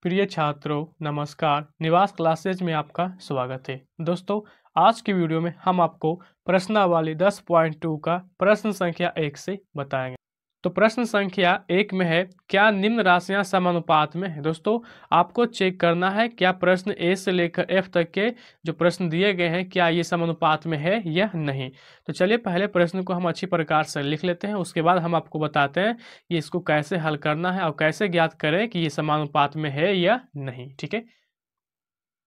प्रिय छात्रों नमस्कार। निवास क्लासेज में आपका स्वागत है। दोस्तों आज की वीडियो में हम आपको प्रश्नावली 10.2 का प्रश्न संख्या 1 से बताएंगे। तो प्रश्न संख्या 1 में है, क्या निम्न राशियां समानुपात में है। दोस्तों आपको चेक करना है क्या प्रश्न ए से लेकर एफ तक के जो प्रश्न दिए गए हैं क्या ये समानुपात में है या नहीं। तो चलिए पहले प्रश्न को हम अच्छी प्रकार से लिख लेते हैं, उसके बाद हम आपको बताते हैं कि इसको कैसे हल करना है और कैसे ज्ञात करें कि ये समानुपात में है या नहीं। ठीक है,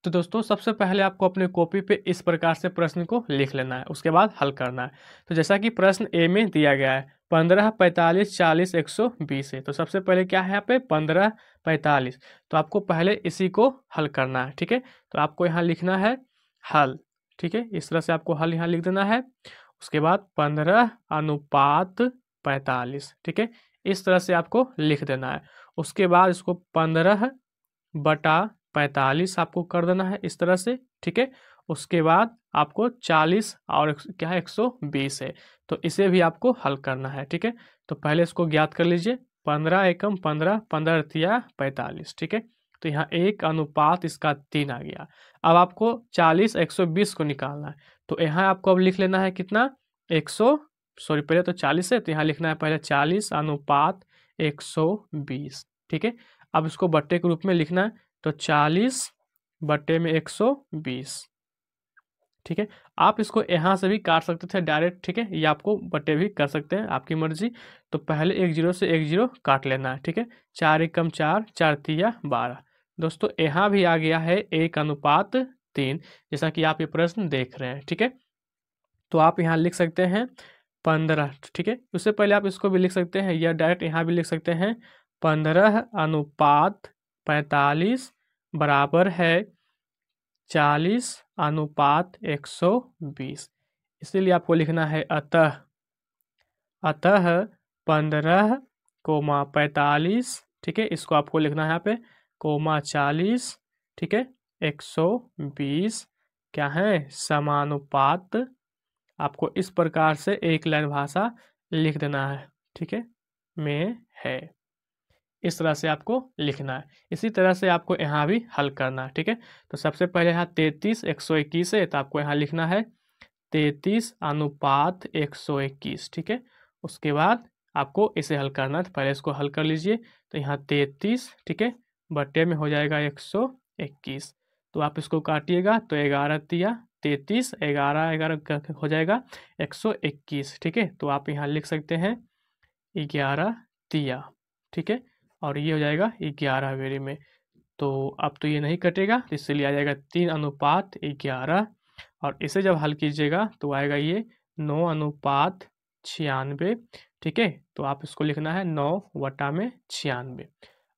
तो दोस्तों सबसे पहले आपको अपने कॉपी पे इस प्रकार से प्रश्न को लिख लेना है, उसके बाद हल करना है। तो जैसा कि प्रश्न ए में दिया गया है 15, 45, 40, 120 है। तो सबसे पहले क्या है यहाँ पे 15, 45। तो आपको पहले इसी को हल करना है। ठीक है, तो आपको यहाँ लिखना है हल। ठीक है, इस तरह से आपको हल यहाँ लिख देना है। उसके बाद 15 अनुपात 45। ठीक है, इस तरह से आपको लिख देना है। उसके बाद इसको 15 बटा 45 आपको कर देना है इस तरह से। ठीक है, उसके बाद आपको 40 और क्या है 120 है, तो इसे भी आपको हल करना है। ठीक है, तो पहले इसको ज्ञात कर लीजिए। 15 एकम 15, 15 तिया 45। ठीक है, तो यहाँ 1 अनुपात इसका 3 आ गया। अब आपको 40 120 को निकालना है। तो यहाँ आपको अब लिख लेना है कितना 100, सॉरी पहले तो 40 है तो यहाँ लिखना है पहले 40 अनुपात 120। ठीक है, अब इसको बट्टे के रूप में लिखना है, तो 40 बट्टे में 120। ठीक है, आप इसको यहाँ से भी काट सकते थे डायरेक्ट। ठीक है, ये आपको बट्टे भी कर सकते हैं, आपकी मर्जी। तो पहले एक जीरो से एक जीरो काट लेना है। ठीक है, 4 एकम 4, 4 तिया 12। दोस्तों यहाँ भी आ गया है 1 अनुपात 3, जैसा कि आप ये प्रश्न देख रहे हैं। ठीक है, तो आप यहाँ लिख सकते हैं 15। ठीक है, उससे पहले आप इसको भी लिख सकते हैं या डायरेक्ट यहाँ भी लिख सकते हैं 15 अनुपात 45 बराबर है 40 अनुपात 120। इसीलिए आपको लिखना है अतः 15 कोमा 45। ठीक है, इसको आपको लिखना है यहाँ पे कोमा 40। ठीक है, 120 क्या है समानुपात। आपको इस प्रकार से एक लाइन भाषा लिख देना है। ठीक है, में है, इस तरह से आपको लिखना है। इसी तरह से आपको यहाँ भी हल करना है। ठीक है, तो सबसे पहले यहाँ 33 121 है, तो आपको यहाँ लिखना है 33 अनुपात 121। ठीक है, उसके बाद आपको इसे हल करना है। तो पहले इसको हल कर लीजिए। तो यहाँ 33 ठीक है बट्टे में हो जाएगा 121। तो आप इसको काटिएगा तो 11 तिया 33, 11 11 हो जाएगा 121। ठीक है, तो आप यहाँ लिख सकते हैं 11 तिया। ठीक है, और ये हो जाएगा 11 वेरी में। तो अब तो ये नहीं कटेगा, तो इसलिए आ जाएगा 3 अनुपात 11। और इसे जब हल कीजिएगा तो आएगा ये 9 अनुपात 96। ठीक है, तो आप इसको लिखना है 9 वटा में 96।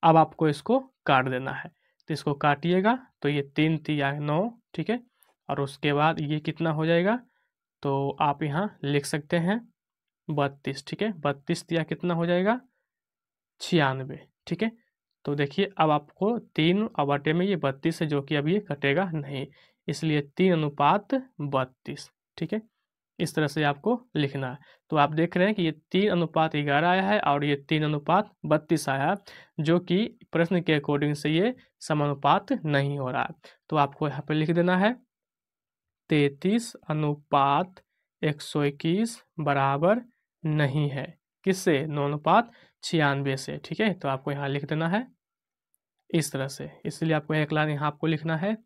अब आपको इसको काट देना है, तो इसको काटिएगा तो ये 3 तिया 9। ठीक है, और उसके बाद ये कितना हो जाएगा, तो आप यहाँ लिख सकते हैं 32। ठीक है, 32 तिया कितना हो जाएगा 96। ठीक है, तो देखिए अब आपको 3 और बटे में ये 32 है, जो कि अब ये कटेगा नहीं, इसलिए 3 अनुपात 32। ठीक है, इस तरह से आपको लिखना है। तो आप देख रहे हैं कि ये 3 अनुपात 11 आया है और ये 3 अनुपात 32 आया है, जो कि प्रश्न के अकॉर्डिंग से ये समानुपात नहीं हो रहा है। तो आपको यहाँ पे लिख देना है 33 अनुपात 121 बराबर नहीं है किससे 9 अनुपात 96 से। ठीक है, तो आपको यहाँ लिख देना है इस तरह से, इसलिए आपको एक लाइन यहाँ आपको लिखना है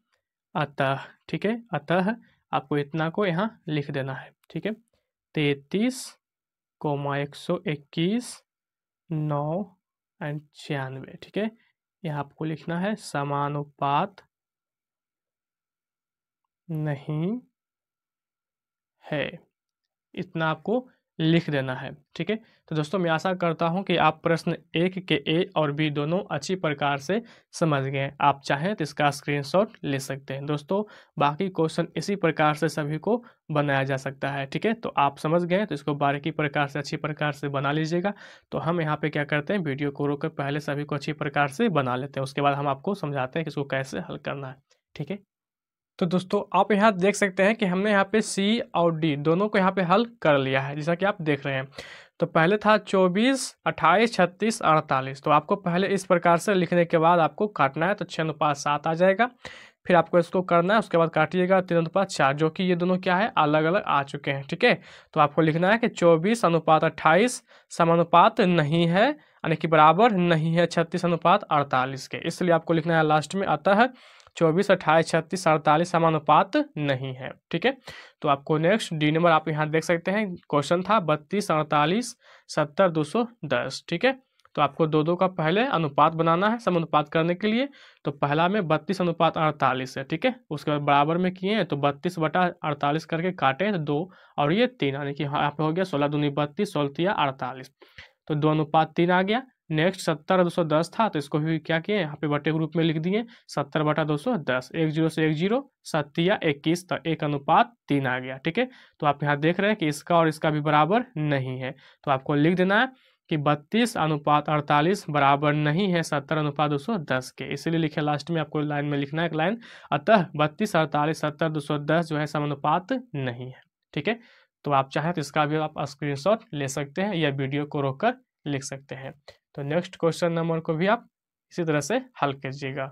अतः। ठीक है, अतः आपको इतना को यहाँ लिख देना है। ठीक है, 33 कोमा 121 9 एंड 96। ठीक है, यहाँ आपको लिखना है समानुपात नहीं है, इतना आपको लिख देना है। ठीक है, तो दोस्तों मैं आशा करता हूं कि आप प्रश्न 1 के ए और बी दोनों अच्छी प्रकार से समझ गए। आप चाहें तो इसका स्क्रीनशॉट ले सकते हैं। दोस्तों बाकी क्वेश्चन इसी प्रकार से सभी को बनाया जा सकता है। ठीक है, तो आप समझ गए तो इसको बारीकी प्रकार से अच्छी प्रकार से बना लीजिएगा। तो हम यहाँ पे क्या करते हैं, वीडियो को रोककर पहले सभी को अच्छी प्रकार से बना लेते हैं, उसके बाद हम आपको समझाते हैं कि इसको कैसे हल करना है। ठीक है, तो दोस्तों आप यहाँ देख सकते हैं कि हमने यहाँ पे सी और डी दोनों को यहाँ पे हल कर लिया है, जैसा कि आप देख रहे हैं। तो पहले था 24, 28, 36, 48। तो आपको पहले इस प्रकार से लिखने के बाद आपको काटना है, तो 6:7 आ जाएगा। फिर आपको इसको करना है, उसके बाद काटिएगा 3:4, जो कि ये दोनों क्या है, अलग अलग आ चुके हैं। ठीक है, तो आपको लिखना है कि 24:28 समानुपात नहीं है, यानी कि बराबर नहीं है 36:48 के। इसलिए आपको लिखना है लास्ट में, अतः 24, 28, 36, 48 समानुपात नहीं है। ठीक है, तो आपको नेक्स्ट डी नंबर आप यहाँ देख सकते हैं, क्वेश्चन था 32, 48, 70, 210। ठीक है, तो आपको दो दो का पहले अनुपात बनाना है समानुपात करने के लिए। तो पहला में 32:48 है। ठीक है, उसके बाद बराबर में किए हैं, तो 32/48 करके काटे तो 2 और ये 3, यानी कि यहाँ पे हो गया 16 दूनी 32, 16 48। तो 2:3 आ गया। नेक्स्ट 70/210 था, तो इसको भी क्या किए, यहाँ पे बटे के रूप में लिख दिए 70/210। 10 से 10, 7 21, तो 1:3 आ गया। ठीक है, तो आप यहाँ देख रहे हैं कि इसका और इसका भी बराबर नहीं है, तो आपको लिख देना है कि 32:48 बराबर नहीं है 70:210 के। इसीलिए लिखे लास्ट में, आपको लाइन में लिखना है एक लाइन, अतः 32, 48, 70, 210 जो है समानुपात नहीं है। ठीक है, तो आप चाहें तो इसका भी आप स्क्रीनशॉट ले सकते हैं या वीडियो को रोककर लिख सकते हैं। तो नेक्स्ट क्वेश्चन नंबर को भी आप इसी तरह से हल कीजिएगा।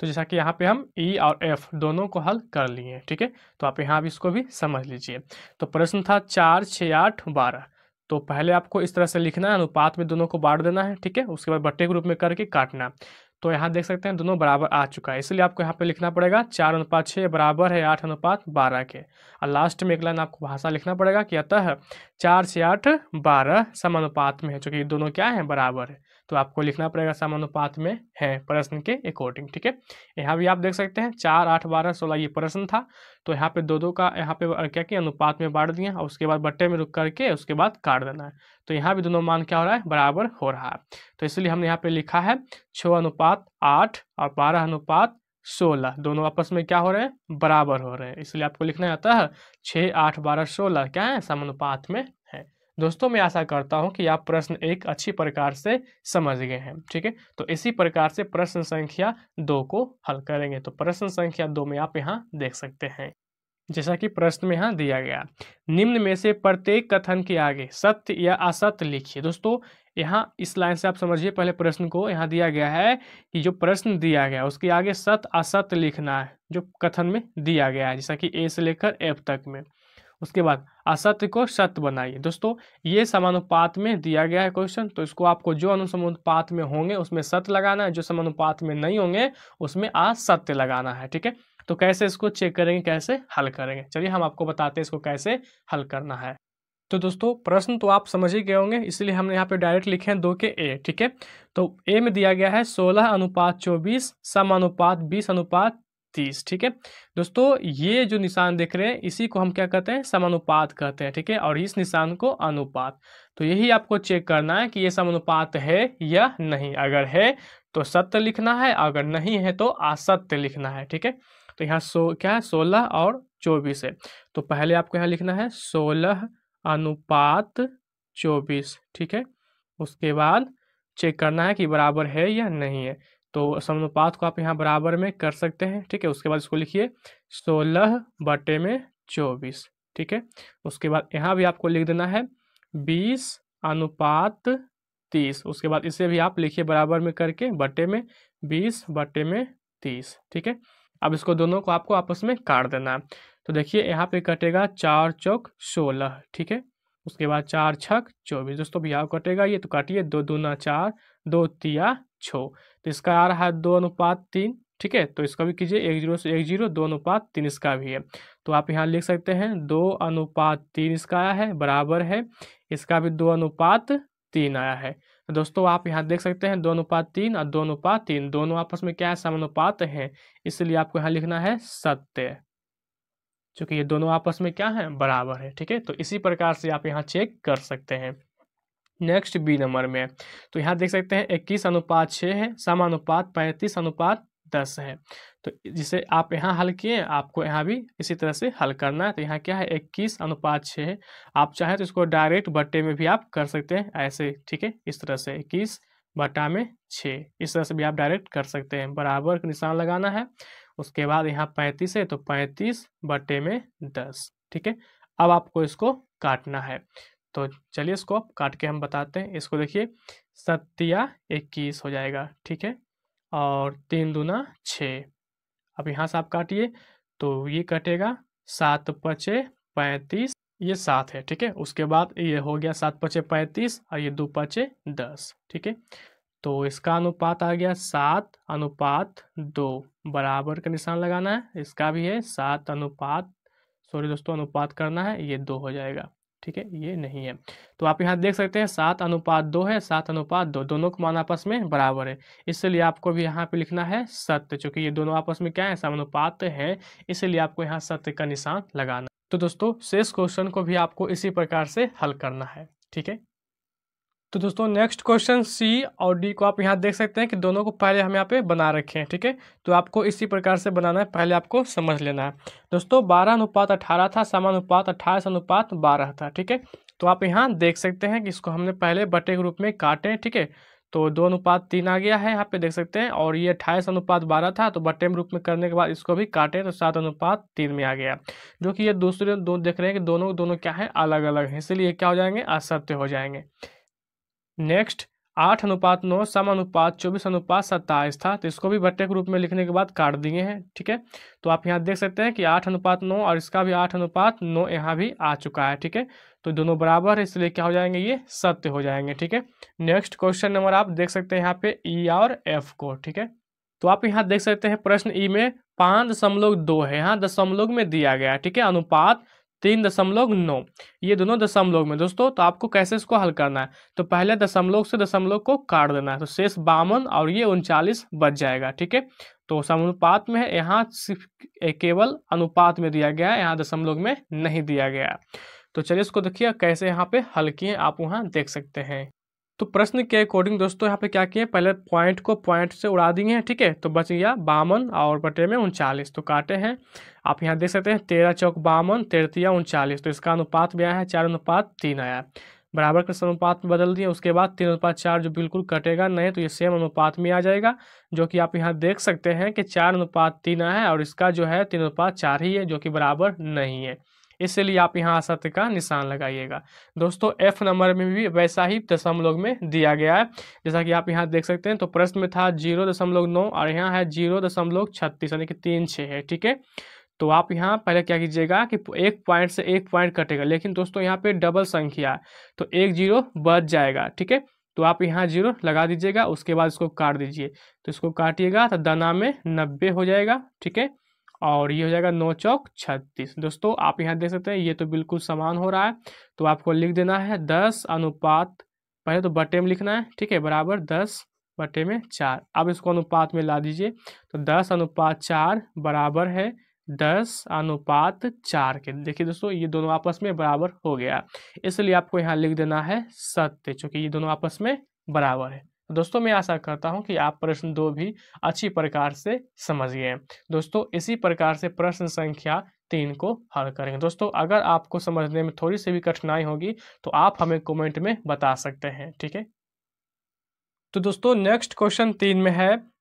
तो जैसा कि यहाँ पे हम ई और एफ दोनों को हल कर लिए। ठीक है, तो आप यहाँ भी इसको भी समझ लीजिए। तो प्रश्न था 4, 6, 8, 12। तो पहले आपको इस तरह से लिखना है, अनुपात में दोनों को बांट देना है। ठीक है, उसके बाद बट्टे के रूप में करके काटना। तो यहाँ देख सकते हैं दोनों बराबर आ चुका है, इसलिए आपको यहाँ पे लिखना पड़ेगा 4:6 बराबर है 8:12 के। और लास्ट में एक लाइन आपको भाषा लिखना पड़ेगा कि अतः 4 से 8 12 समानुपात में है, क्योंकि दोनों क्या है, बराबर है। तो आपको लिखना पड़ेगा समानुपात में है प्रश्न के अकॉर्डिंग। ठीक है, यहाँ भी आप देख सकते हैं 4, 8, 12, 16 ये प्रश्न था। तो यहाँ पे दो दो का यहाँ पे क्या किया, अनुपात में बांट दिया और उसके बाद बट्टे में रुक करके उसके बाद काट देना है। तो यहाँ भी दोनों मान क्या हो रहा है, बराबर हो रहा है। तो इसलिए हमने यहाँ पे लिखा है 6:8 और 12:16 दोनों आपस में क्या हो रहे हैं, बराबर हो रहे हैं। इसलिए आपको लिखना है अतः 6, 8, 12, 16 क्या है, समानुपात में है। दोस्तों मैं आशा करता हूं कि आप प्रश्न एक अच्छी प्रकार से समझ गए हैं। ठीक है, तो इसी प्रकार से प्रश्न संख्या 2 को हल करेंगे। तो प्रश्न संख्या 2 में आप यहाँ देख सकते हैं, जैसा कि प्रश्न में यहाँ दिया गया, निम्न में से प्रत्येक कथन के आगे सत्य या असत्य लिखिए। दोस्तों यहाँ इस लाइन से आप समझिए पहले प्रश्न को। यहाँ दिया गया है कि जो प्रश्न दिया गया उसके आगे सत्य असत्य लिखना है, जो कथन में दिया गया है, जैसा कि ए से लेकर एफ तक में। उसके बाद असत्य को सत्य बनाइए। दोस्तों ये समानुपात में दिया गया है क्वेश्चन, तो इसको आपको जो अनुसमानुपात में होंगे उसमें सत्य लगाना है, जो समानुपात में नहीं होंगे उसमें असत्य लगाना है। ठीक है, तो कैसे इसको चेक करेंगे, कैसे हल करेंगे, चलिए हम आपको बताते हैं इसको कैसे हल करना है। तो दोस्तों प्रश्न तो आप समझ ही गए होंगे, इसलिए हमने यहाँ पे डायरेक्ट लिखे हैं 2 के ए। ठीक है, तो ए में दिया गया है 16:24 समानुपात 20:30। ठीक है दोस्तों, ये जो निशान देख रहे हैं इसी को हम क्या कहते हैं, समानुपात कहते हैं। ठीक है, और इस निशान को अनुपात। तो यही आपको चेक करना है कि ये समानुपात है या नहीं। अगर है तो सत्य लिखना है, अगर नहीं है तो असत्य लिखना है। ठीक है, तो यहाँ क्या है, 16 और 24 है। तो पहले आपको यहाँ लिखना है 16:24। ठीक है, उसके बाद चेक करना है कि बराबर है या नहीं है। तो समानुपात को आप यहाँ बराबर में कर सकते हैं। ठीक है, उसके बाद इसको लिखिए 16/24। ठीक है, उसके बाद यहाँ भी आपको लिख देना है 20:30। उसके बाद इसे भी आप लिखिए बराबर में करके बटे में 20/30। ठीक है, अब इसको दोनों को आपको आपस में काट देना है। तो देखिए यहाँ पे कटेगा 4 चौक 16। ठीक है, उसके बाद 4 छक 24। दोस्तों भी यहाँ कटेगा, ये तो काटिए 2 दूना 4, 2 तिया 6। तो इसका आ रहा है 2:3। ठीक है, तो इसका भी कीजिए 10 से 10, 2:3 इसका भी है। तो आप यहाँ लिख सकते हैं 2:3 इसका आया है, बराबर है इसका भी 2:3 आया है। तो दोस्तों आप यहाँ देख सकते हैं 2:3 और 2:3 दोनों आपस में क्या है, समानुपात है। इसलिए आपको यहाँ लिखना है सत्य, क्योंकि ये दोनों आपस में क्या है, बराबर है। ठीक है, तो इसी प्रकार से आप यहाँ चेक कर सकते हैं। नेक्स्ट बी नंबर में तो यहाँ देख सकते हैं 21:6 है, समानुपात 35:10 है। तो जिसे आप यहाँ हल किए, आपको यहाँ भी इसी तरह से हल करना है। तो यहाँ क्या है, 21:6 है। आप चाहें तो इसको डायरेक्ट बट्टे में भी आप कर सकते हैं ऐसे। ठीक है, इस तरह से 21/6 इस तरह से भी आप डायरेक्ट कर सकते हैं। बराबर का निशान लगाना है, उसके बाद यहाँ 35 है तो 35/10। ठीक है, अब आपको इसको काटना है। तो चलिए इसको अब काट के हम बताते हैं। इसको देखिए 7×21 हो जाएगा, ठीक है, और 3×2 = 6। अब यहाँ से आप काटिए तो ये कटेगा 7×5 = 35, ये 7 है, ठीक है। उसके बाद ये हो गया 7×5 = 35 और ये 2×5 = 10, ठीक है। तो इसका अनुपात आ गया 7:2, बराबर का निशान लगाना है। इसका भी है 7 सॉरी दोस्तों, अनुपात करना है, ये 2 हो जाएगा, ठीक है, ये नहीं है। तो आप यहाँ देख सकते हैं 7:2 है, 7:2, दोनों का मान आपस में बराबर है, इसलिए आपको भी यहाँ पे लिखना है सत्य। चूंकि ये दोनों आपस में क्या है, समानुपात है, इसलिए आपको यहाँ सत्य का निशान लगाना। तो दोस्तों शेष क्वेश्चन को भी आपको इसी प्रकार से हल करना है, ठीक है। तो दोस्तों नेक्स्ट क्वेश्चन सी और डी को आप यहाँ देख सकते हैं कि दोनों को पहले हम यहाँ पे बना रखे हैं, ठीक है। तो आपको इसी प्रकार से बनाना है, पहले आपको समझ लेना है। दोस्तों 12:18 था, समानुपात 28:12 था, ठीक है। तो आप यहाँ देख सकते हैं कि इसको हमने पहले बटे के रूप में काटे, ठीक है। तो 2:3 आ गया है, यहाँ पे देख सकते हैं, और ये 28:12 था, तो बटे में रूप में करने के बाद इसको भी काटे तो 7:3 में आ गया, जो कि ये दूसरे दो देख रहे हैं कि दोनों क्या है, अलग अलग है, इसलिए क्या हो जाएंगे, असत्य हो जाएंगे। नेक्स्ट 8:9 समानुपात 24:27 था, तो इसको भी बट्टे के रूप में लिखने के बाद काट दिए हैं, ठीक है। तो आप यहाँ देख सकते हैं कि 8:9 और इसका भी 8:9 यहाँ भी आ चुका है, ठीक है। तो दोनों बराबर है, इसलिए क्या हो जाएंगे, ये सत्य हो जाएंगे, ठीक है। नेक्स्ट क्वेश्चन नंबर आप देख सकते हैं यहाँ पे ई और एफ को, ठीक है। तो आप यहाँ देख सकते हैं प्रश्न ई में 5.2 है, यहाँ दशमलव में दिया गया है, ठीक है। अनुपात 3.9, ये दोनों दशमलव में। दोस्तों तो आपको कैसे इसको हल करना है, तो पहले दशमलव से दशमलव को काट देना है, तो शेष 52 और ये 39 बच जाएगा, ठीक है। तो समानुपात में है, यहाँ सिर्फ केवल अनुपात में दिया गया है, यहाँ दशमलव में नहीं दिया गया है। तो चलिए इसको देखिए कैसे यहाँ पे हल किए, आप वहाँ देख सकते हैं। तो प्रश्न के अकॉर्डिंग दोस्तों यहाँ पे क्या किए, पहले पॉइंट को पॉइंट से उड़ा दिए हैं, ठीक है। तो बच गया 52 और बटे में 39, तो काटे हैं। आप यहाँ देख सकते हैं 13 चौक 52, 13 39, तो इसका अनुपात भी आया है 4:3 आया है, बराबर के अनुपात में बदल दिए। उसके बाद 3:4 जो बिल्कुल कटेगा नहीं, तो ये सेम अनुपात में आ जाएगा, जो कि आप यहाँ देख सकते हैं कि 4:3 आया है, और इसका जो है 3:4 ही है, जो कि बराबर नहीं है, इसलिए आप यहाँ असत्य का निशान लगाइएगा। दोस्तों एफ नंबर में भी वैसा ही दशमलव में दिया गया है, जैसा कि आप यहाँ देख सकते हैं। तो प्रश्न में था 0.9 और यहाँ है 0.36, यानी कि 3/6 है, ठीक है। तो आप यहाँ पहले क्या कीजिएगा कि एक पॉइंट से एक पॉइंट कटेगा, लेकिन दोस्तों यहाँ पे डबल संख्या है, तो एक 0 बच जाएगा, ठीक है। तो आप यहाँ 0 लगा दीजिएगा, उसके बाद इसको काट दीजिए। तो इसको काटिएगा तो दाना में 90 हो जाएगा, ठीक है, और ये हो जाएगा 9 चौक 36। दोस्तों आप यहाँ देख सकते हैं ये तो बिल्कुल समान हो रहा है, तो आपको लिख देना है 10 अनुपात, पहले तो बटे में लिखना है, ठीक है, बराबर 10/4। अब इसको अनुपात में ला दीजिए, तो 10:4 बराबर है 10:4 के। देखिए दोस्तों ये दोनों आपस में बराबर हो गया, इसलिए आपको यहाँ लिख देना है सत्य, चूंकि ये दोनों आपस में बराबर है। दोस्तों मैं आशा करता हूं कि आप प्रश्न 2 भी अच्छी प्रकार से समझ गए हैं। दोस्तों इसी प्रकार से प्रश्न संख्या 3 को हल करेंगे। दोस्तों अगर आपको समझने में थोड़ी सी भी कठिनाई होगी तो आप हमें कमेंट में बता सकते हैं, ठीक है। तो दोस्तों नेक्स्ट क्वेश्चन 3 में है,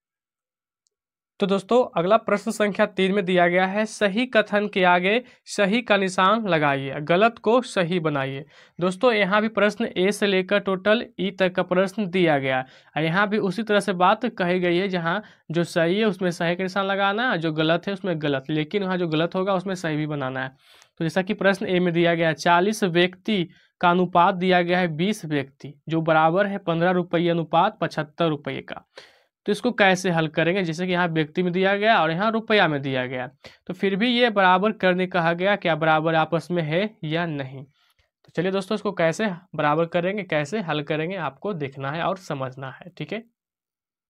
तो दोस्तों अगला प्रश्न संख्या 3 में दिया गया है, सही कथन के आगे सही का निशान लगाइए, गलत को सही बनाइए। दोस्तों यहाँ भी प्रश्न ए से लेकर टोटल ई तक का प्रश्न दिया गया है, यहाँ भी उसी तरह से बात कही गई है, जहाँ जो सही है उसमें सही का निशान लगाना है, जो गलत है उसमें गलत, लेकिन वहाँ जो गलत होगा उसमें सही भी बनाना है। तो जैसा कि प्रश्न ए में दिया गया है 40 व्यक्ति का अनुपात दिया गया है 20 व्यक्ति, जो बराबर है 15 रुपये अनुपात 75 रुपये का। तो इसको कैसे हल करेंगे, जैसे कि यहाँ व्यक्ति में दिया गया और यहाँ रुपया में दिया गया, तो फिर भी ये बराबर करने कहा गया, क्या बराबर आपस में है या नहीं। तो चलिए दोस्तों इसको कैसे बराबर करेंगे, कैसे हल करेंगे, आपको देखना है और समझना है, ठीक है।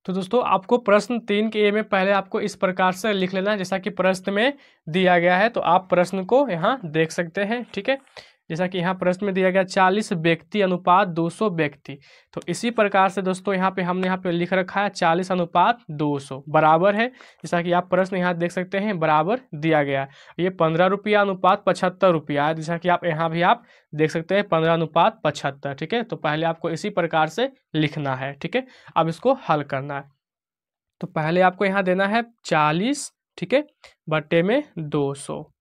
तो दोस्तों आपको प्रश्न 3 के ए में पहले आपको इस प्रकार से लिख लेना है, जैसा कि प्रश्न में दिया गया है। तो आप प्रश्न को यहाँ देख सकते हैं, ठीक है। जैसा कि यहाँ प्रश्न में दिया गया 40 व्यक्ति अनुपात 200 व्यक्ति, तो इसी प्रकार से दोस्तों यहाँ पे हमने यहाँ पे लिख रखा है 40 अनुपात 200 बराबर है, जैसा कि आप प्रश्न यहाँ देख सकते हैं बराबर दिया गया है। ये 15 रुपया अनुपात 75 रुपया है, जैसा कि आप यहाँ भी आप देख सकते हैं 15 अनुपात 75, ठीक है। तो पहले आपको इसी प्रकार से लिखना है, ठीक है। अब इसको हल करना है, तो पहले आपको यहाँ देना है 40, ठीक है, बटे में 200,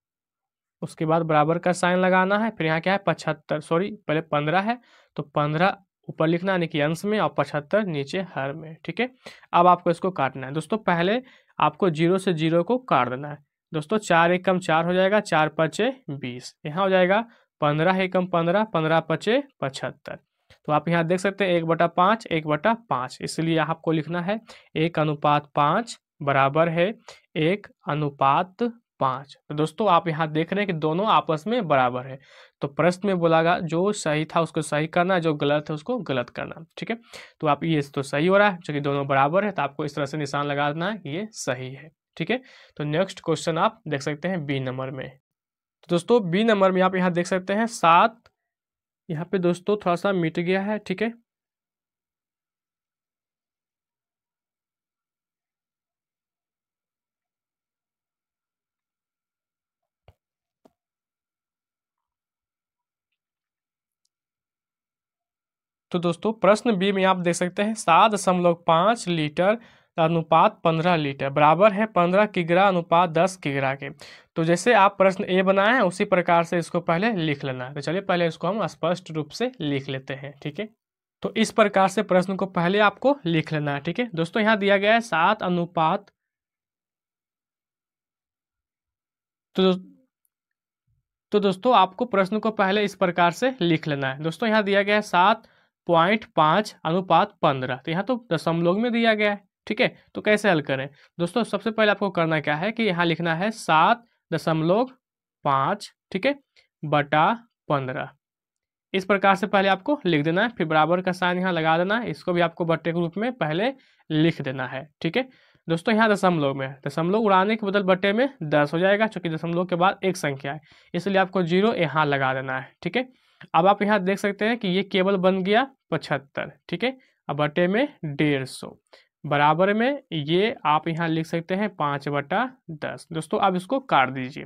उसके बाद बराबर का साइन लगाना है, फिर यहाँ क्या है 75, सॉरी पहले 15 है तो 15 ऊपर लिखना यानी कि अंश में और 75 नीचे हर में। ठीक है, अब आपको इसको काटना है। दोस्तों पहले आपको 0 से 0 को काट देना है। दोस्तों 4 एकम 4 हो जाएगा, 4 पचे 20, यहाँ हो जाएगा 15 एकम 15, 15 पचे 75। तो आप यहाँ देख सकते हैं 1/5, 1/5, इसलिए आपको लिखना है 1:5 बराबर है 1:5। तो दोस्तों आप यहाँ देख रहे हैं कि दोनों आपस में बराबर है। तो प्रश्न में बोला गया जो सही था उसको सही करना, जो गलत है उसको गलत करना। ठीक है, तो आप ये तो सही हो रहा है क्योंकि दोनों बराबर है, तो आपको इस तरह से निशान लगा देना है, ये सही है। ठीक है, तो नेक्स्ट क्वेश्चन आप देख सकते हैं बी नंबर में। तो दोस्तों बी नंबर में आप यहाँ देख सकते हैं 7, यहाँ पे दोस्तों थोड़ा सा मिट गया है। ठीक है, तो दोस्तों प्रश्न बी में आप देख सकते हैं 7.5 लीटर अनुपात 15 लीटर बराबर है 15 किग्रा अनुपात 10 किग्रा के। तो जैसे आप प्रश्न ए बनाए हैं उसी प्रकार से इसको पहले लिख लेना है। तो चलिए पहले इसको हम स्पष्ट रूप से लिख लेते हैं। ठीक है, तो इस प्रकार से प्रश्न को पहले आपको लिख लेना है। ठीक है दोस्तों, यहाँ दिया गया है 7 अनुपात, तो तो दोस्तों आपको प्रश्न को पहले इस प्रकार से लिख लेना है। दोस्तों यहाँ दिया गया है 7.5:15, तो यहाँ तो दशमलव में दिया गया है। ठीक है, तो कैसे हल करें? दोस्तों सबसे पहले आपको करना क्या है कि यहाँ लिखना है 7.5, ठीक है, बटा 15। इस प्रकार से पहले आपको लिख देना है, फिर बराबर का साइन यहाँ लगा देना है, इसको भी आपको बट्टे के रूप में पहले लिख देना है। ठीक है दोस्तों, यहाँ दशमलव में दशमलव उड़ाने के बदल बट्टे में 10 हो जाएगा, क्योंकि दशमलव के बाद एक संख्या है, इसलिए आपको 0 यहाँ लगा देना है। ठीक है, अब आप यहाँ देख सकते हैं कि ये केवल बन गया 75। ठीक है, अब बट्टे में 150 बराबर में ये आप यहाँ लिख सकते हैं 5/10। दोस्तों अब इसको काट दीजिए,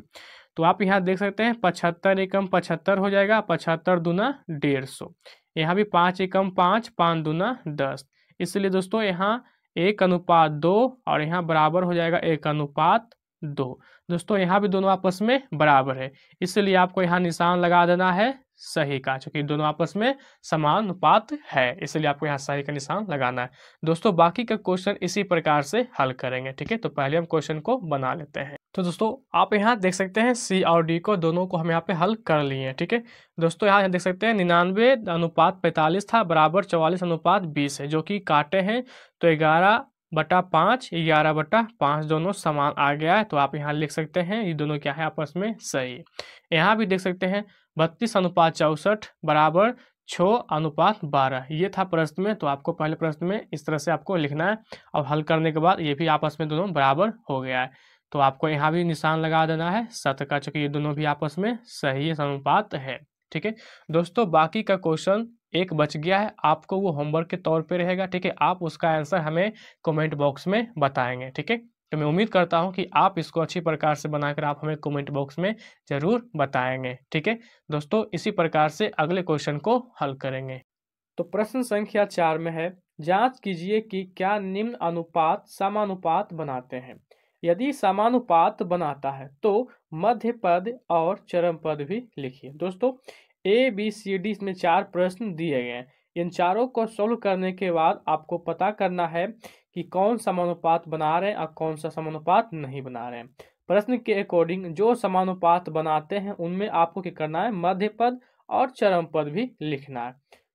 तो आप यहाँ देख सकते हैं 75 एकम 75 हो जाएगा, 75 दूना 150, यहाँ भी 5 एकम 5, 5 दूना 10, इसलिए दोस्तों यहाँ 1:2 और यहाँ बराबर हो जाएगा 1:2। दोस्तों यहाँ भी दोनों आपस में बराबर है, इसलिए आपको यहाँ निशान लगा देना है सही का, क्योंकि दोनों आपस में समान अनुपात है, इसलिए आपको यहाँ सही का निशान लगाना है। दोस्तों बाकी का क्वेश्चन इसी प्रकार से हल करेंगे। ठीक है, तो पहले हम क्वेश्चन को बना लेते हैं। तो दोस्तों आप यहाँ देख सकते हैं सी और डी को, दोनों को हम यहाँ पे हल कर लिए हैं। ठीक है दोस्तों, यहाँ देख सकते हैं 99:45 था बराबर 44:20 है, जो कि काटे हैं तो 11/5, 11/5 दोनों समान आ गया है। तो आप यहाँ लिख सकते हैं ये दोनों क्या है आपस में सही। यहाँ भी देख सकते हैं 32:64 बराबर 6:12, ये था प्रश्न में। तो आपको पहले प्रश्न में इस तरह से आपको लिखना है, और हल करने के बाद ये भी आपस में दोनों बराबर हो गया है, तो आपको यहाँ भी निशान लगा देना है 7 का, चूंकि ये दोनों भी आपस में सही अनुपात है। ठीक है दोस्तों, बाकी का क्वेश्चन एक बच गया है, आपको वो होमवर्क के तौर पे रहेगा। ठीक है, आप उसका आंसर हमें कमेंट बॉक्स में बताएंगे। ठीक है, तो मैं उम्मीद करता हूँ कि आप इसको अच्छी प्रकार से बनाकर आप हमें कमेंट बॉक्स में जरूर बताएंगे। ठीक है दोस्तों, इसी प्रकार से अगले क्वेश्चन को हल करेंगे। तो प्रश्न संख्या 4 में है, जांच कीजिए कि क्या निम्न अनुपात समानुपात बनाते हैं। यदि समानुपात बनाता है तो मध्य पद और चरम पद भी लिखिए। दोस्तों ए बी सी डी इसमें 4 प्रश्न दिए गए हैं, इन चारों को सोल्व करने के बाद आपको पता करना है कि कौन समानुपात बना रहे हैं और कौन सा समानुपात नहीं बना रहे हैं। प्रश्न के अकॉर्डिंग जो समानुपात बनाते हैं उनमें आपको क्या करना है, मध्य पद और चरम पद भी लिखना है।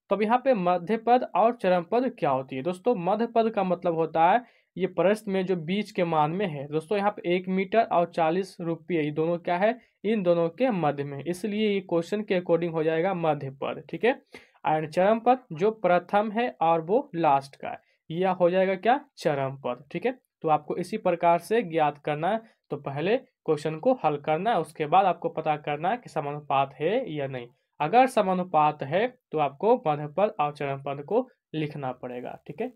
तो अब यहाँ पे मध्य पद और चरम पद क्या होती है? दोस्तों मध्य पद का मतलब होता है ये प्रश्न में जो बीच के मान में है। दोस्तों यहाँ पे 1 मीटर और 40 रुपये, ये दोनों क्या है, इन दोनों के मध्य में, इसलिए ये क्वेश्चन के अकॉर्डिंग हो जाएगा मध्य पद। ठीक है, एंड चरम पद जो प्रथम है और वो लास्ट का है, यह हो जाएगा क्या, चरम पद। ठीक है, तो आपको इसी प्रकार से ज्ञात करना है। तो पहले क्वेश्चन को हल करना है, उसके बाद आपको पता करना है कि समानुपात है या नहीं। अगर समानुपात है तो आपको मध्य पद और चरम पद को लिखना पड़ेगा। ठीक है,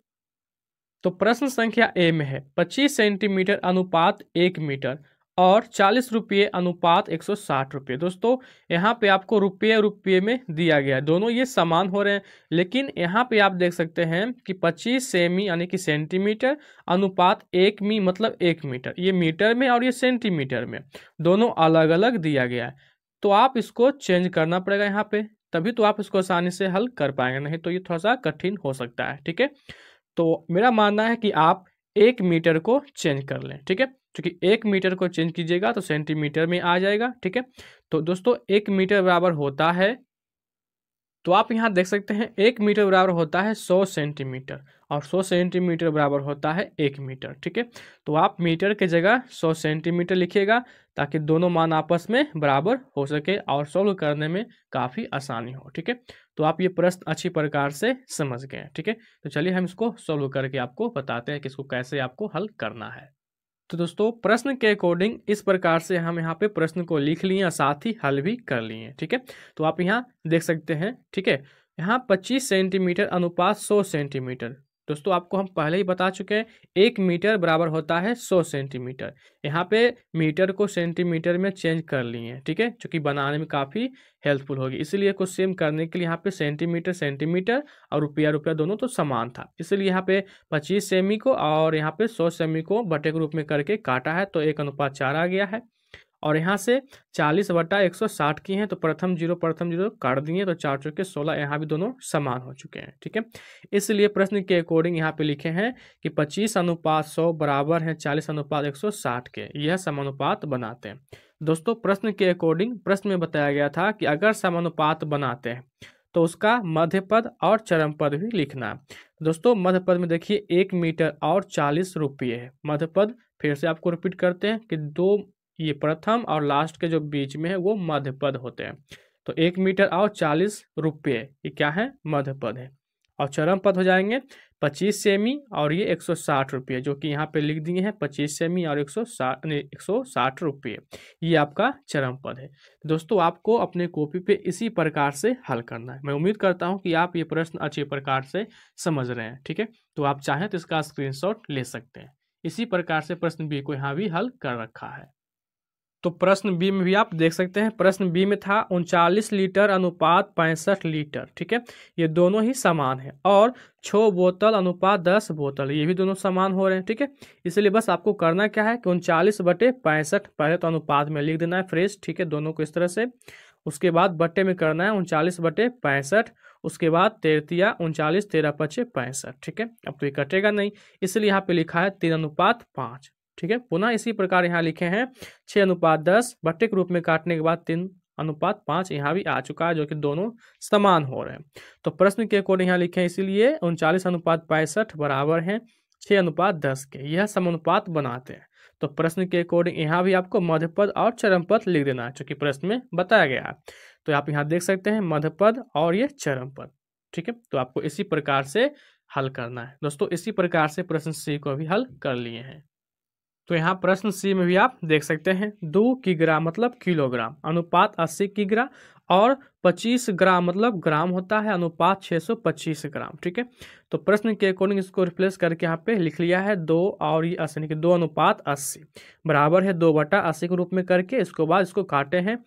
तो प्रश्न संख्या ए में है 25 सेंटीमीटर अनुपात 1 मीटर और 40 रुपये अनुपात 160 रुपये। दोस्तों यहाँ पे आपको रुपये में दिया गया है, दोनों ये समान हो रहे हैं, लेकिन यहाँ पे आप देख सकते हैं कि 25 सेमी यानी कि सेंटीमीटर अनुपात 1 मी मतलब 1 मीटर, ये मीटर में और ये सेंटीमीटर में, दोनों अलग अलग दिया गया है। तो आप इसको चेंज करना पड़ेगा यहाँ पे, तभी तो आप इसको आसानी से हल कर पाएंगे, नहीं तो ये थोड़ा सा कठिन हो सकता है। ठीक है, तो मेरा मानना है कि आप 1 मीटर को चेंज कर लें। ठीक है, क्योंकि 1 मीटर को चेंज कीजिएगा तो सेंटीमीटर में आ जाएगा। ठीक है, तो दोस्तों 1 मीटर बराबर होता है, तो आप यहाँ देख सकते हैं 1 मीटर बराबर होता है 100 सेंटीमीटर, और 100 सेंटीमीटर बराबर होता है 1 मीटर। ठीक है, तो आप मीटर के जगह 100 सेंटीमीटर लिखिएगा, ताकि दोनों मान आपस में बराबर हो सके और सॉल्व करने में काफ़ी आसानी हो। ठीक है, तो आप ये प्रश्न अच्छी प्रकार से समझ गए। ठीक है, तो चलिए हम इसको सॉल्व करके आपको बताते हैं कि इसको कैसे आपको हल करना है। तो दोस्तों प्रश्न के अकॉर्डिंग इस प्रकार से हम यहाँ पे प्रश्न को लिख लिए और साथ ही हल भी कर लिए। ठीक है, तो आप यहाँ देख सकते हैं। ठीक है, यहाँ 25 सेंटीमीटर अनुपात 100 सेंटीमीटर। दोस्तों आपको हम पहले ही बता चुके हैं 1 मीटर बराबर होता है 100 सेंटीमीटर। यहाँ पे मीटर को सेंटीमीटर में चेंज कर लिए हैं। ठीक है, क्योंकि बनाने में काफ़ी हेल्पफुल होगी, इसीलिए कुछ सेम करने के लिए यहाँ पे सेंटीमीटर सेंटीमीटर और रुपया रुपया दोनों तो समान था, इसलिए यहाँ पे 25 सेमी को और यहाँ पे 100 सेमी को बटे के रूप में करके काटा है, तो 1:4 आ गया है। और यहाँ से 40/160 की हैं, तो प्रथम जीरो काट दिए, तो 4 चौके 16, यहाँ भी दोनों समान हो चुके हैं। ठीक है, इसलिए प्रश्न के अकॉर्डिंग यहाँ पे लिखे हैं कि 25:100 बराबर है 40:160 के, यह समानुपात बनाते हैं। दोस्तों प्रश्न के अकॉर्डिंग प्रश्न में बताया गया था कि अगर समानुपात बनाते हैं तो उसका मध्य पद और चरम पद भी लिखना है। दोस्तों मध्य पद में देखिए 1 मीटर और 40 रुपये है। मध्य पद फिर से आपको रिपीट करते हैं कि दो ये प्रथम और लास्ट के जो बीच में है वो मध्य पद होते हैं। तो 1 मीटर और 40 रुपये ये क्या है, मध्य पद है। और चरम पद हो जाएंगे 25 सेमी और ये 160 रुपये, जो कि यहाँ पे लिख दिए हैं 25 सेमी और 160 रुपये, ये आपका चरम पद है। दोस्तों आपको अपने कॉपी पे इसी प्रकार से हल करना है। मैं उम्मीद करता हूँ कि आप ये प्रश्न अच्छे प्रकार से समझ रहे हैं। ठीक है, तो आप चाहें तो इसका स्क्रीनशॉट ले सकते हैं। इसी प्रकार से प्रश्न बी को यहाँ भी हल कर रखा है। तो प्रश्न बी में भी आप देख सकते हैं, प्रश्न बी में था 39 लीटर अनुपात 65 लीटर। ठीक है, ये दोनों ही समान है, और 6 बोतल अनुपात 10 बोतल, ये भी दोनों समान हो रहे हैं। ठीक है, इसलिए बस आपको करना क्या है कि 39/65 पहले तो अनुपात में लिख देना है फ्रेश। ठीक है, दोनों को इस तरह से, उसके बाद बट्टे में करना है 39/65, उसके बाद 33 39 13×5 65। ठीक है, अब तो ये कटेगा नहीं, इसलिए यहाँ पे लिखा है 3:5। ठीक है, पुनः इसी प्रकार यहाँ लिखे हैं 6:10 बट्टे के रूप में काटने के बाद 3:5 यहाँ भी आ चुका है, जो कि दोनों समान हो रहे हैं। तो प्रश्न के अकॉर्डिंग यहाँ लिखे हैं, इसीलिए 39:65 बराबर है 6:10 के, यह समानुपात बनाते हैं। तो प्रश्न के अकॉर्डिंग यहाँ भी आपको मध्य पद और चरम पद लिख देना है, जो कि प्रश्न में बताया गया है। तो आप यहाँ देख सकते हैं मध्य पद और ये चरम पद। ठीक है, तो आपको इसी प्रकार से हल करना है। दोस्तों इसी प्रकार से प्रश्न सी को भी हल कर लिए हैं। तो यहाँ प्रश्न सी में भी आप देख सकते हैं 2 किग्रा मतलब किलोग्राम अनुपात 80 किग्रा, और 25 ग्राम मतलब ग्राम होता है अनुपात 625 ग्राम। ठीक है, तो प्रश्न के अकॉर्डिंग इसको रिप्लेस करके यहाँ पे लिख लिया है 2 और ये 80 यानी कि 2:80 बराबर है 2/80 के रूप में करके, इसके बाद इसको काटे हैं,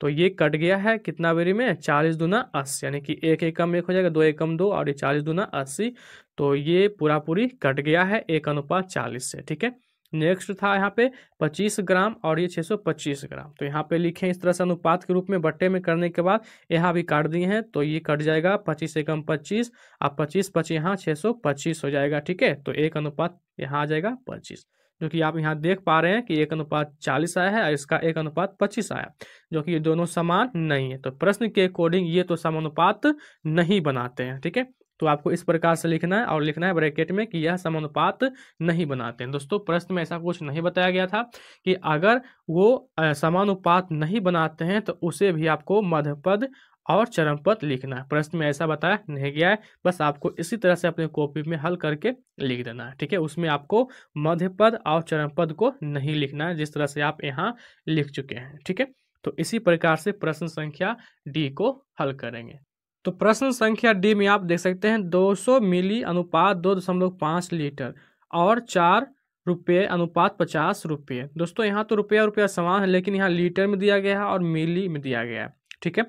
तो ये कट गया है कितना बेरी में, 40 दूना 80, यानी कि 1 एकम 1 हो जाएगा, 2 एकम 2 और ये 40 दूना 80, तो ये पूरी कट गया है 1:40 से। ठीक है, नेक्स्ट था यहाँ पे 25 ग्राम और ये 625 ग्राम, तो यहाँ पे लिखे इस तरह से अनुपात के रूप में, बट्टे में करने के बाद यहाँ भी काट दिए हैं, तो ये कट जाएगा 25 एकम 25, अब 25 यहाँ 625 हो जाएगा। ठीक है, तो 1:, यहाँ आ जाएगा 25, जो कि आप यहाँ देख पा रहे हैं कि 1:40 आया है और इसका 1:25 आया, जो कि ये दोनों समान नहीं है। तो प्रश्न के अकॉर्डिंग ये तो समानुपात नहीं बनाते हैं। ठीक है, तो आपको इस प्रकार से लिखना है, और लिखना है ब्रैकेट में कि यह समानुपात नहीं बनाते हैं। दोस्तों प्रश्न में ऐसा कुछ नहीं बताया गया था कि अगर वो समानुपात नहीं बनाते हैं तो उसे भी आपको मध्य पद और चरम पद लिखना है। प्रश्न में ऐसा बताया नहीं गया है, बस आपको इसी तरह से अपने कॉपी में हल करके लिख देना है। ठीक है, उसमें आपको मध्य पद और चरम पद को नहीं लिखना है, जिस तरह से आप यहाँ लिख चुके हैं। ठीक है, तो इसी प्रकार से प्रश्न संख्या डी को हल करेंगे। तो प्रश्न संख्या डी में आप देख सकते हैं 200 मिली अनुपात 2.5 लीटर और 4 रुपये अनुपात 50 रुपये। दोस्तों यहाँ तो रुपया रुपया समान है, लेकिन यहाँ लीटर में दिया गया है और मिली में दिया गया है। ठीक है,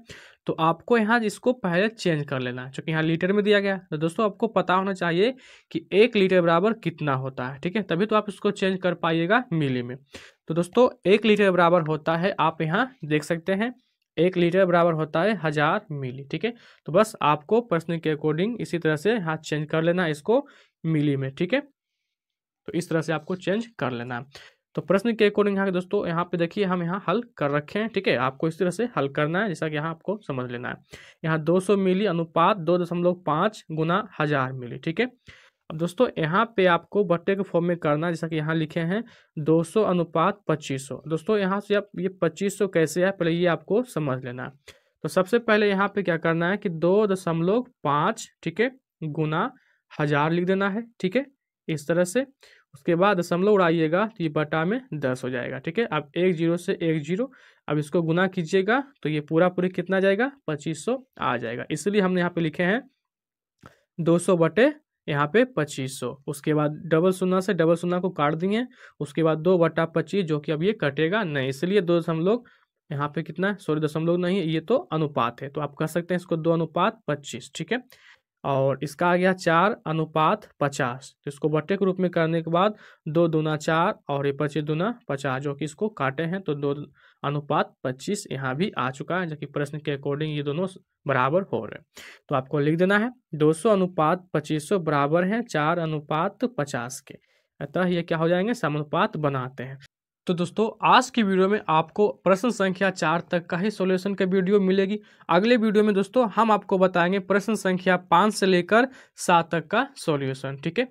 तो आपको यहाँ इसको पहले चेंज कर लेना है, क्योंकि यहाँ लीटर में दिया गया है। तो दोस्तों आपको पता होना चाहिए कि 1 लीटर बराबर कितना होता है। ठीक है, तभी तो आप इसको चेंज कर पाइएगा मिली में। तो दोस्तों 1 लीटर बराबर होता है, आप यहाँ देख सकते हैं 1 लीटर बराबर होता है 1000 मिली। ठीक है, तो बस आपको प्रश्न के अकॉर्डिंग इसी तरह से हाथ चेंज कर लेना है इसको मिली में। ठीक है, तो इस तरह से आपको चेंज कर लेना है। तो प्रश्न के अकॉर्डिंग यहाँ दोस्तों यहाँ पे देखिए हम यहाँ हल कर रखे हैं। ठीक है, आपको इस तरह से हल करना है, जैसा कि यहाँ आपको समझ लेना है। यहाँ 200 मिली अनुपात 2.5 गुना 1000 मिली। ठीक है, अब दोस्तों यहाँ पे आपको बट्टे के फॉर्म में करना है, जैसा कि यहाँ लिखे हैं 200 अनुपात 2500। दोस्तों यहाँ से आप ये 2500 कैसे है पहले ये आपको समझ लेना है। तो सबसे पहले यहाँ पे क्या करना है कि 2.5, ठीक है, गुना 1000 लिख देना है। ठीक है, इस तरह से। उसके बाद दशमलव उड़ाइएगा तो ये बटा में 10 हो जाएगा। ठीक है, अब 1 0 से 1 0, अब इसको गुना कीजिएगा तो ये पूरा पूरी कितना जाएगा 2500 आ जाएगा। इसलिए हमने यहाँ पे लिखे हैं 200 बटे यहाँ पे 2500। उसके बाद डबल शून्य से डबल शून्य को काट दिए, उसके बाद 2/25 जो कि अब ये कटेगा नहीं, इसलिए 2 दशमलव यहाँ पे कितना, सॉरी दशमलव नहीं, ये तो अनुपात है, तो आप कह सकते हैं इसको 2:25। ठीक है, और इसका आ गया 4:50। तो इसको बट्टे के रूप में करने के बाद 2 दूना 4 और ये 25 दूना 50, जो कि इसको काटे हैं तो 2:25 यहाँ भी आ चुका है, जो कि प्रश्न के अकॉर्डिंग ये दोनों बराबर हो रहे हैं। तो आपको लिख देना है 200 अनुपात 2500 बराबर है 4:50 के। अतः ये क्या हो जाएंगे, समानुपात बनाते हैं। तो दोस्तों आज की वीडियो में आपको प्रश्न संख्या 4 तक का ही सॉल्यूशन का वीडियो मिलेगी। अगले वीडियो में दोस्तों हम आपको बताएंगे प्रश्न संख्या 5 से लेकर 7 तक का सॉल्यूशन। ठीक है।